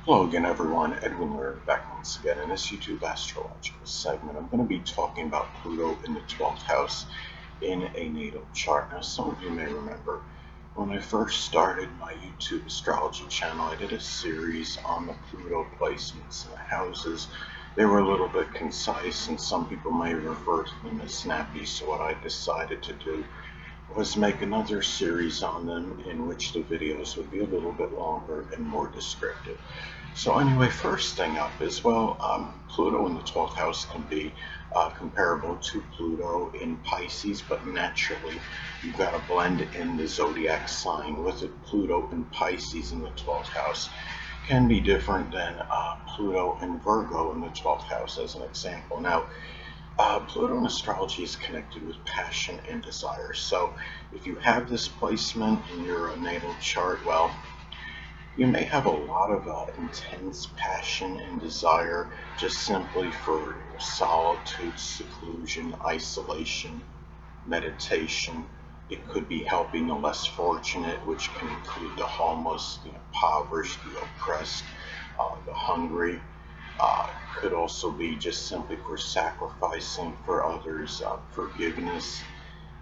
Hello again, everyone. Edwin Learnard back once again. In this YouTube astrological segment, I'm going to be talking about Pluto in the 12th house in a natal chart. Now, some of you may remember when I first started my YouTube astrology channel, I did a series on the Pluto placements in the houses. They were a little bit concise, and some people may refer to them as snappy. So, what I decided to do was make another series on them in which the videos would be a little bit longer and more descriptive. So anyway, first thing up is, Pluto in the 12th house can be comparable to Pluto in Pisces, but naturally you've got to blend in the zodiac sign with it. Pluto in Pisces in the 12th house can be different than Pluto in Virgo in the 12th house, as an example. Now, Pluto in astrology is connected with passion and desire. So if you have this placement in your natal chart, well, you may have a lot of intense passion and desire just simply for solitude, seclusion, isolation, meditation. It could be helping the less fortunate, which can include the homeless, the impoverished, the oppressed, the hungry. Could also be just simply for sacrificing for others, forgiveness,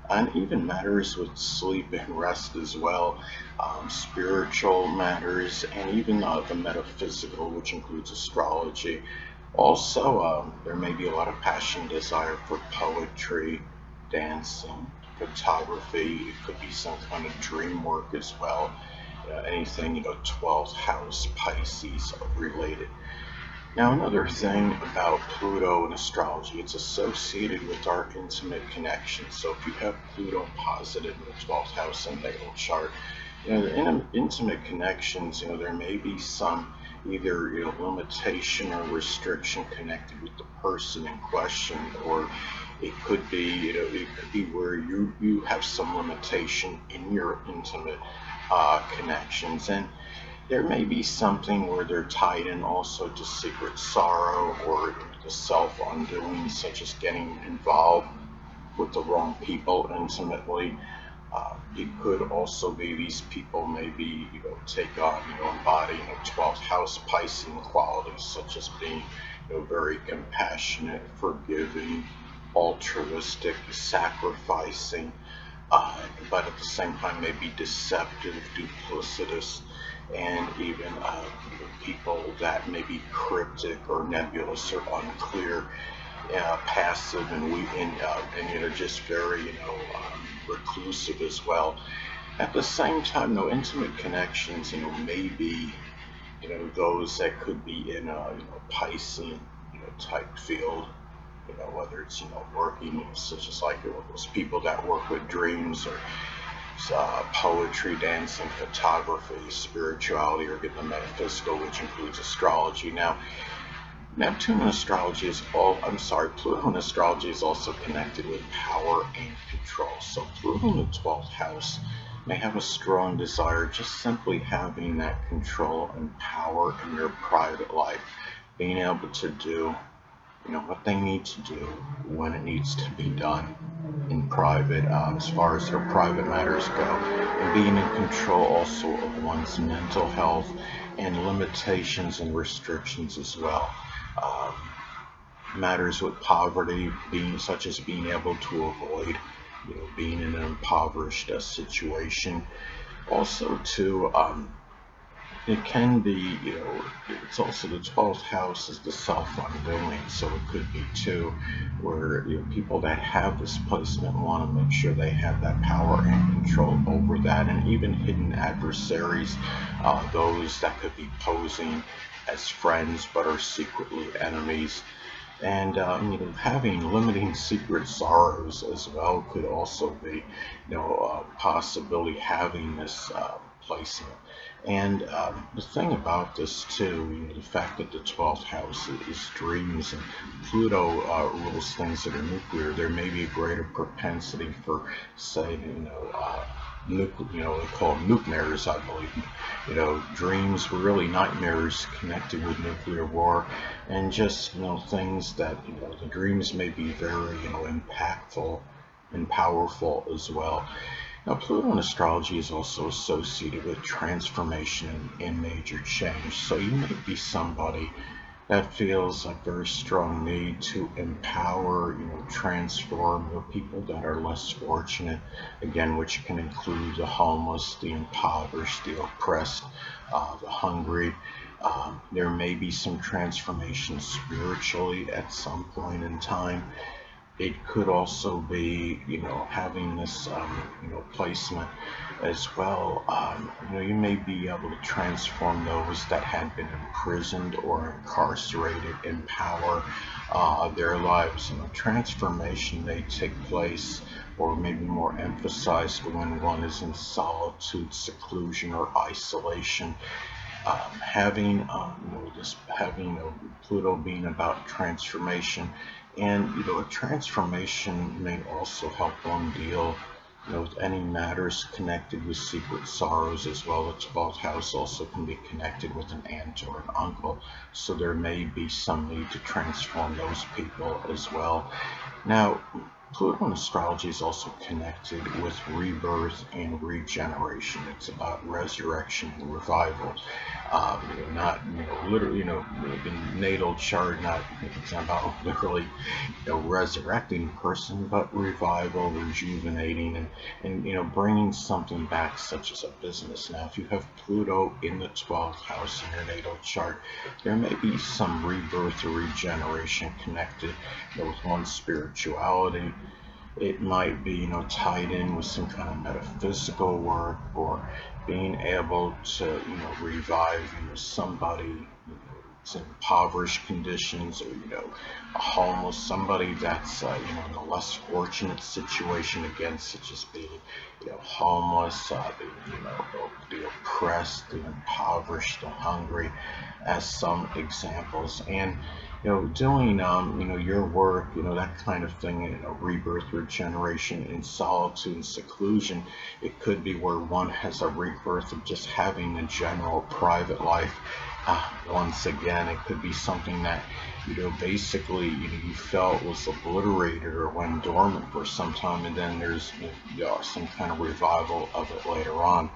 and even matters with sleep and rest as well, spiritual matters, and even the metaphysical, which includes astrology. Also, there may be a lot of passion, desire for poetry, dancing, photography. It could be some kind of dream work as well. Anything, 12th house Pisces related. Now, another thing about Pluto in astrology, it's associated with our intimate connections. So if you have Pluto positive in the 12th house in natal chart, the intimate connections, there may be some either limitation or restriction connected with the person in question, or it could be it could be where you have some limitation in your intimate connections. And there may be something where they're tied in also to secret sorrow or the self-undoing, such as getting involved with the wrong people intimately. It could also be these people maybe, take on, embody, 12th house Piscean qualities, such as being, very compassionate, forgiving, altruistic, sacrificing, but at the same time may be deceptive, duplicitous, and even people that may be cryptic or nebulous or unclear, passive, and just very reclusive as well. At the same time, no intimate connections, maybe those that could be in a Piscean type field, whether it's working, such as like those people that work with dreams or poetry, dancing, photography, spirituality, or get the metaphysical, which includes astrology. Now, Neptune in astrology is Pluto in astrology is also connected with power and control. So Pluto in the 12th house may have a strong desire just simply having that control and power in your private life, being able to do what they need to do when it needs to be done in private, as far as their private matters go, and being in control also of one's mental health and limitations and restrictions as well. Um, Matters with poverty, being such as being able to avoid, being in an impoverished situation. Also, too, it can be, it's also the 12th house is the self-undoing, so it could be too, where people that have this placement want to make sure they have that power and control over that, and even hidden adversaries, those that could be posing as friends but are secretly enemies. And having limiting secret sorrows as well could also be, possibly having this placement. And the thing about this too, the fact that the 12th house is dreams, and Pluto rules things that are nuclear, there may be a greater propensity for, say, they call them nightmares, I believe. Dreams were really nightmares connected with nuclear war, and just things that the dreams may be very impactful and powerful as well. Now, Pluto in astrology is also associated with transformation and major change. So you may be somebody that feels a very strong need to empower, transform the people that are less fortunate, again, which can include the homeless, the impoverished, the oppressed, the hungry. There may be some transformation spiritually at some point in time. It could also be, having this, placement as well. You may be able to transform those that had been imprisoned or incarcerated, empower their lives. Transformation may take place or maybe more emphasized when one is in solitude, seclusion, or isolation. Having Pluto being about transformation, and a transformation may also help one deal, with any matters connected with secret sorrows as well. The 12th house also can be connected with an aunt or an uncle, so there may be some need to transform those people as well. Now, Pluto in astrology is also connected with rebirth and regeneration. It's about resurrection and revival. Not literally, the natal chart, not it's not about literally, resurrecting a person, but revival, rejuvenating, and bringing something back, such as a business. Now, if you have Pluto in the 12th house in your natal chart, there may be some rebirth or regeneration connected, with one's spirituality. It might be, tied in with some kind of metaphysical work, or being able to, revive, somebody, it's in impoverished conditions, or, a homeless, somebody that's, in a less fortunate situation, again, such as being, homeless, the oppressed, the impoverished, the hungry, as some examples. And doing, your work, that kind of thing, rebirth, regeneration in solitude and seclusion. It could be where one has a rebirth of just having a general private life. Once again, it could be something that, basically, you felt was obliterated or went dormant for some time, and then there's, some kind of revival of it later on.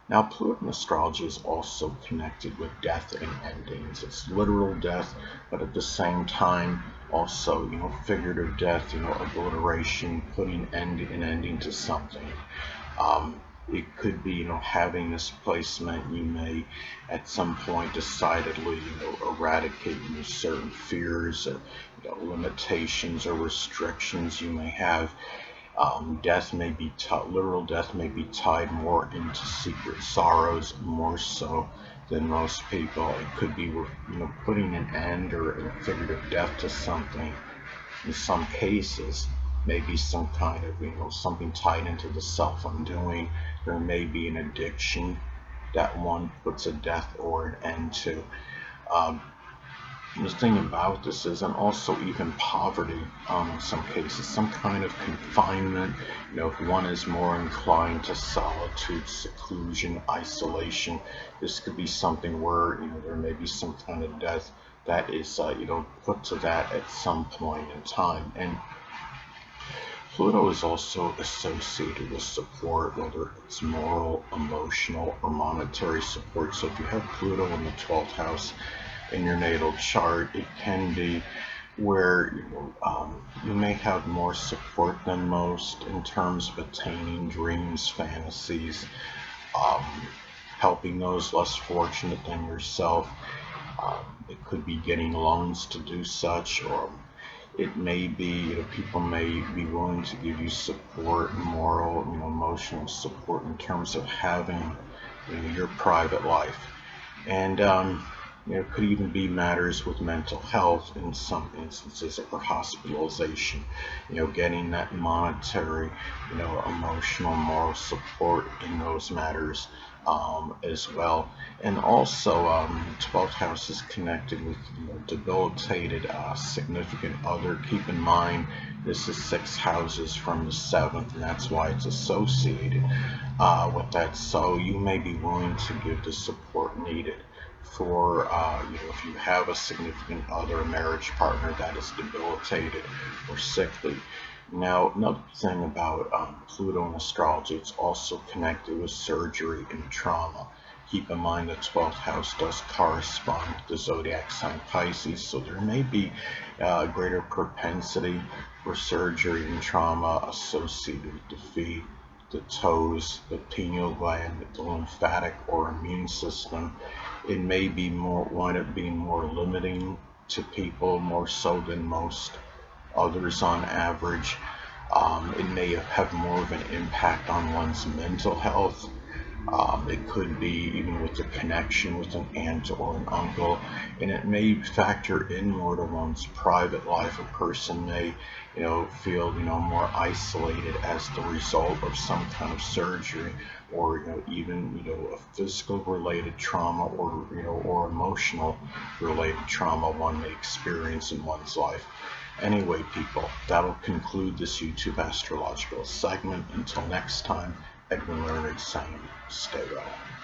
Now, Pluto in astrology is also connected with death and endings. It's literal death, but at the same time, also, figurative death, obliteration, putting an ending to something. It could be, having this placement, you may at some point decidedly, eradicate, certain fears, or, limitations or restrictions you may have. Death may be literal death may be tied more into secret sorrows, more so than most people. It could be, putting an end or a figurative death to something. In some cases, maybe some kind of, something tied into the self-undoing. There may be an addiction that one puts a death or an end to. Um, the thing about this is, and also even poverty, in some cases, some kind of confinement. If one is more inclined to solitude, seclusion, isolation, this could be something where, there may be some kind of death that is, put to that at some point in time. And Pluto is also associated with support, whether it's moral, emotional, or monetary support. So if you have Pluto in the 12th house in your natal chart, it can be where, you may have more support than most in terms of attaining dreams, fantasies, um, helping those less fortunate than yourself. It could be getting loans to do such, or it may be, people may be willing to give you support, moral, emotional support in terms of having, your private life. And, it could even be matters with mental health in some instances, or hospitalization, getting that monetary, emotional, moral support in those matters, as well. And also, 12th house is connected with, debilitated, significant other. Keep in mind, this is 6 houses from the 7th, and that's why it's associated, with that. So you may be willing to give the support needed for, if you have a significant other, a marriage partner that is debilitated or sickly. Now, another thing about Pluto and astrology, it's also connected with surgery and trauma. Keep in mind the 12th house does correspond with the zodiac sign Pisces, so there may be a greater propensity for surgery and trauma associated with the feet, the toes, the pineal gland, the lymphatic or immune system. It may be more wind up being more limiting to people more so than most others on average. It may have more of an impact on one's mental health. It could be even with a connection with an aunt or an uncle, and it may factor in more to one's private life. A person may, feel, more isolated as the result of some kind of surgery, or even a physical related trauma, or or emotional related trauma one may experience in one's life. Anyway, people, that'll conclude this YouTube astrological segment. Until next time, Edwin Learnard saying, stay well.